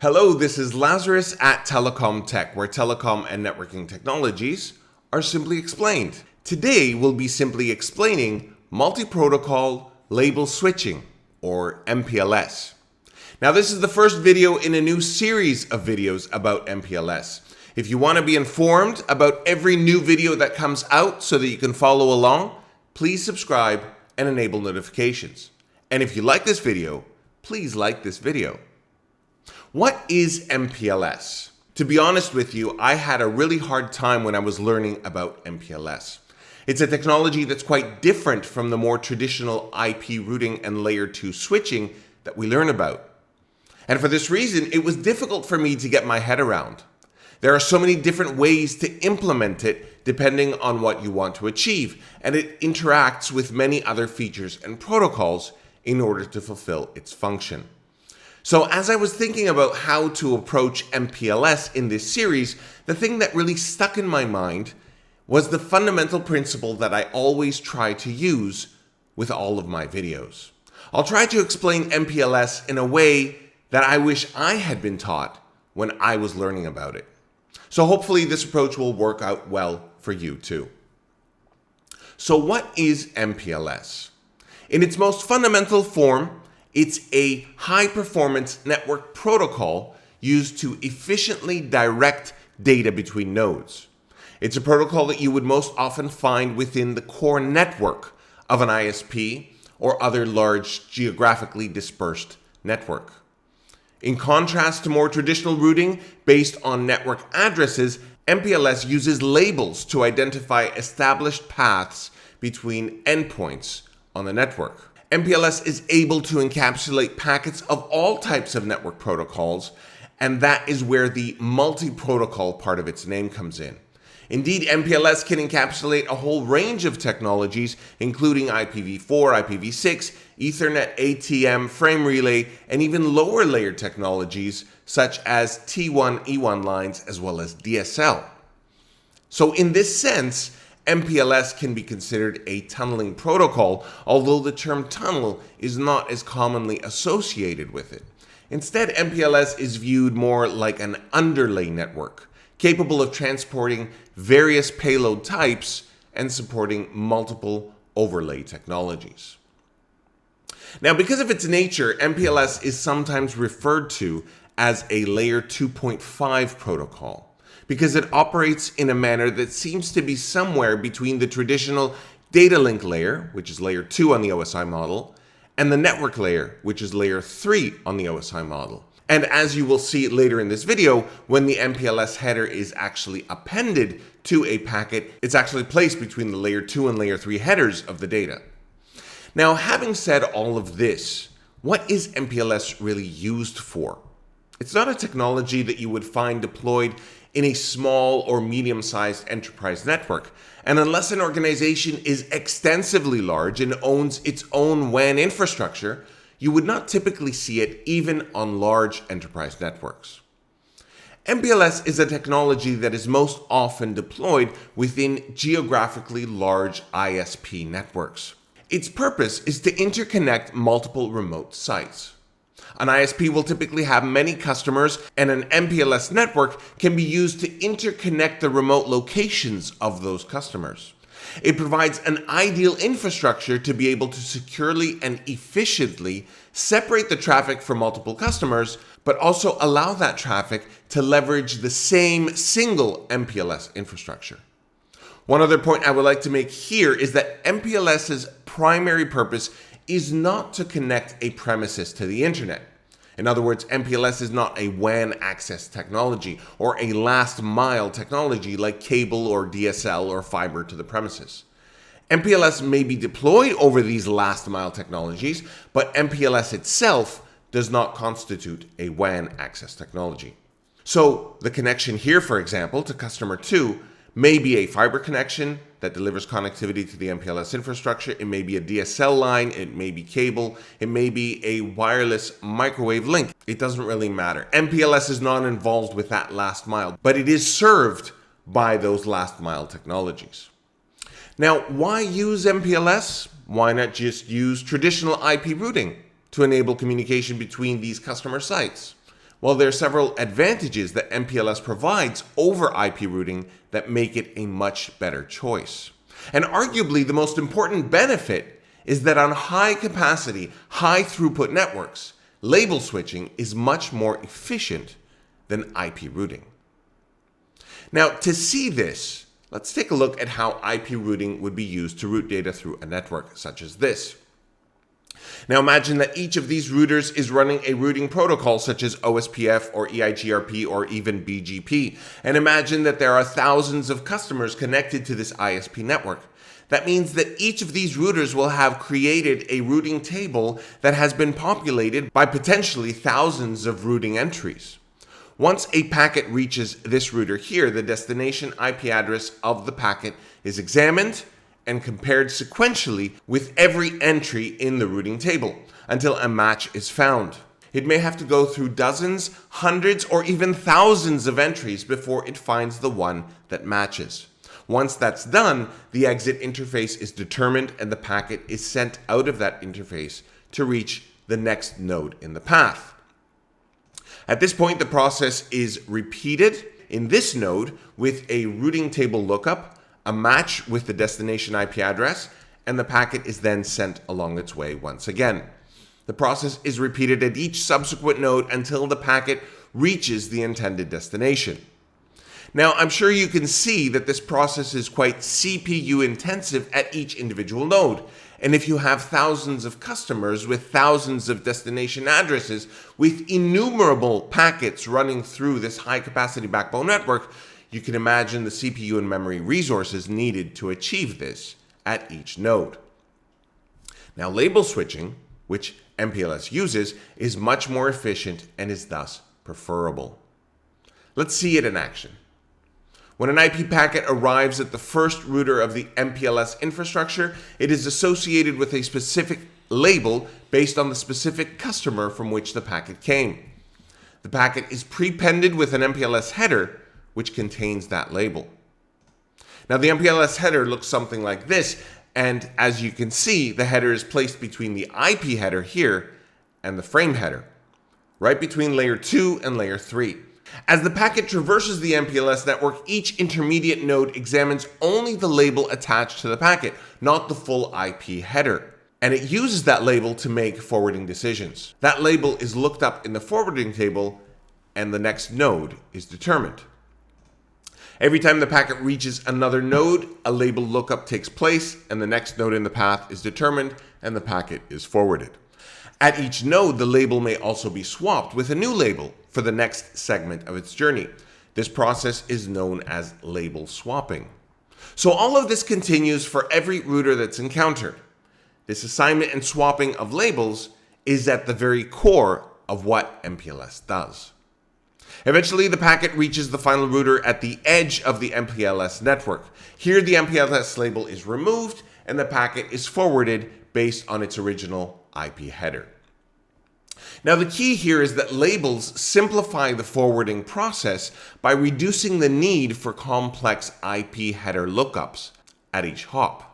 Hello, this is Lazarus at telecomTech, where telecom and networking technologies are simply explained. Today, we'll be simply explaining multi-protocol label switching, or MPLS. Now, this is the first video in a new series of videos about MPLS. If you want to be informed about every new video that comes out so that you can follow along, please subscribe and enable notifications. And if you like this video, please like this video. What is MPLS? To be honest with you, I had a really hard time when I was learning about MPLS. It's a technology that's quite different from the more traditional IP routing and layer 2 switching that we learn about. And for this reason, it was difficult for me to get my head around. There are so many different ways to implement it depending on what you want to achieve, and it interacts with many other features and protocols in order to fulfill its function. So as I was thinking about how to approach MPLS in this series, the thing that really stuck in my mind was the fundamental principle that I always try to use with all of my videos. I'll try to explain MPLS in a way that I wish I had been taught when I was learning about it. So hopefully this approach will work out well for you too. So what is MPLS? In its most fundamental form, it's a high-performance network protocol used to efficiently direct data between nodes. It's a protocol that you would most often find within the core network of an ISP or other large geographically dispersed network. In contrast to more traditional routing based on network addresses, MPLS uses labels to identify established paths between endpoints on the network. MPLS is able to encapsulate packets of all types of network protocols, and that is where the multi-protocol part of its name comes in. Indeed, MPLS can encapsulate a whole range of technologies, including IPv4, IPv6, Ethernet, ATM, frame relay, and even lower layer technologies such as T1, E1 lines, as well as DSL. So in this sense, MPLS can be considered a tunneling protocol, although the term tunnel is not as commonly associated with it. Instead, MPLS is viewed more like an underlay network, capable of transporting various payload types and supporting multiple overlay technologies. Now, because of its nature, MPLS is sometimes referred to as a layer 2.5 protocol, because it operates in a manner that seems to be somewhere between the traditional data link layer, which is layer 2 on the OSI model, and the network layer, which is layer 3 on the OSI model. And as you will see later in this video, when the MPLS header is actually appended to a packet, it's actually placed between the layer 2 and layer 3 headers of the data. Now, having said all of this, what is MPLS really used for? It's not a technology that you would find deployed in a small or medium-sized enterprise network. And unless an organization is extensively large and owns its own WAN infrastructure, you would not typically see it even on large enterprise networks. MPLS is a technology that is most often deployed within geographically large ISP networks. Its purpose is to interconnect multiple remote sites. An ISP will typically have many customers, and an MPLS network can be used to interconnect the remote locations of those customers. It provides an ideal infrastructure to be able to securely and efficiently separate the traffic from multiple customers, but also allow that traffic to leverage the same single MPLS infrastructure. One other point I would like to make here is that MPLS's primary purpose is not to connect a premises to the internet. In other words, MPLS is not a WAN access technology or a last mile technology like cable or DSL or fiber to the premises. MPLS may be deployed over these last mile technologies, but MPLS itself does not constitute a WAN access technology. So the connection here, for example, to customer 2 may be a fiber connection that delivers connectivity to the MPLS infrastructure. It may be a DSL line, it may be cable, it may be a wireless microwave link. It doesn't really matter. MPLS is not involved with that last mile, but it is served by those last mile technologies. Now, why use MPLS? Why not just use traditional IP routing to enable communication between these customer sites? While there are several advantages that MPLS provides over IP routing that make it a much better choice. And arguably the most important benefit is that on high capacity, high throughput networks, label switching is much more efficient than IP routing. Now, to see this, let's take a look at how IP routing would be used to route data through a network such as this. Now imagine that each of these routers is running a routing protocol such as OSPF or EIGRP or even BGP. And imagine that there are thousands of customers connected to this ISP network. That means that each of these routers will have created a routing table that has been populated by potentially thousands of routing entries. Once a packet reaches this router here, the destination IP address of the packet is examined and compared sequentially with every entry in the routing table until a match is found. It may have to go through dozens, hundreds, or even thousands of entries before it finds the one that matches. Once that's done, the exit interface is determined and the packet is sent out of that interface to reach the next node in the path. At this point, the process is repeated in this node with a routing table lookup, a match with the destination IP address, and the packet is then sent along its way once again. The process is repeated at each subsequent node until the packet reaches the intended destination. Now, I'm sure you can see that this process is quite CPU intensive at each individual node. And if you have thousands of customers with thousands of destination addresses with innumerable packets running through this high capacity backbone network, you can imagine the CPU and memory resources needed to achieve this at each node. Now, label switching, which MPLS uses, is much more efficient and is thus preferable. Let's see it in action. When an IP packet arrives at the first router of the MPLS infrastructure, it is associated with a specific label based on the specific customer from which the packet came. The packet is prepended with an MPLS header which contains that label. Now, the MPLS header looks something like this, and as you can see, the header is placed between the IP header here and the frame header, right between layer 2 and layer 3. As the packet traverses the MPLS network, each intermediate node examines only the label attached to the packet, not the full IP header. And it uses that label to make forwarding decisions. That label is looked up in the forwarding table, and the next node is determined. Every time the packet reaches another node, a label lookup takes place, and the next node in the path is determined, and the packet is forwarded. At each node, the label may also be swapped with a new label for the next segment of its journey. This process is known as label swapping. So all of this continues for every router that's encountered. This assignment and swapping of labels is at the very core of what MPLS does. Eventually, the packet reaches the final router at the edge of the MPLS network. Here, the MPLS label is removed and the packet is forwarded based on its original IP header. Now, the key here is that labels simplify the forwarding process by reducing the need for complex IP header lookups at each hop.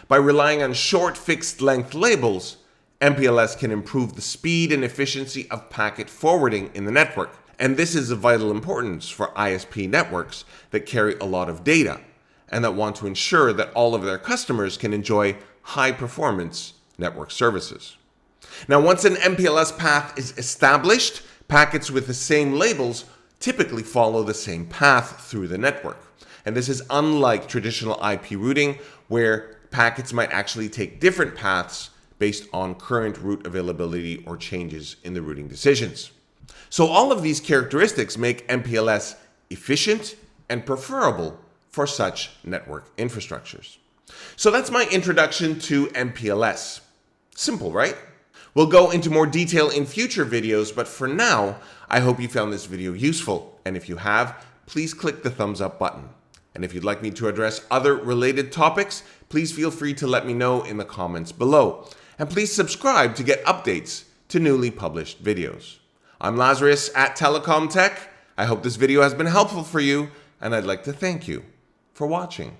By relying on short fixed length labels, MPLS can improve the speed and efficiency of packet forwarding in the network. And this is of vital importance for ISP networks that carry a lot of data and that want to ensure that all of their customers can enjoy high performance network services. Now, once an MPLS path is established, packets with the same labels typically follow the same path through the network. And this is unlike traditional IP routing, where packets might actually take different paths based on current route availability or changes in the routing decisions. So all of these characteristics make MPLS efficient and preferable for such network infrastructures. So that's my introduction to MPLS. Simple, right? We'll go into more detail in future videos, but for now, I hope you found this video useful. And if you have, please click the thumbs up button. And if you'd like me to address other related topics, please feel free to let me know in the comments below. And please subscribe to get updates to newly published videos. I'm Lazarus at telecomTech. I hope this video has been helpful for you, and I'd like to thank you for watching.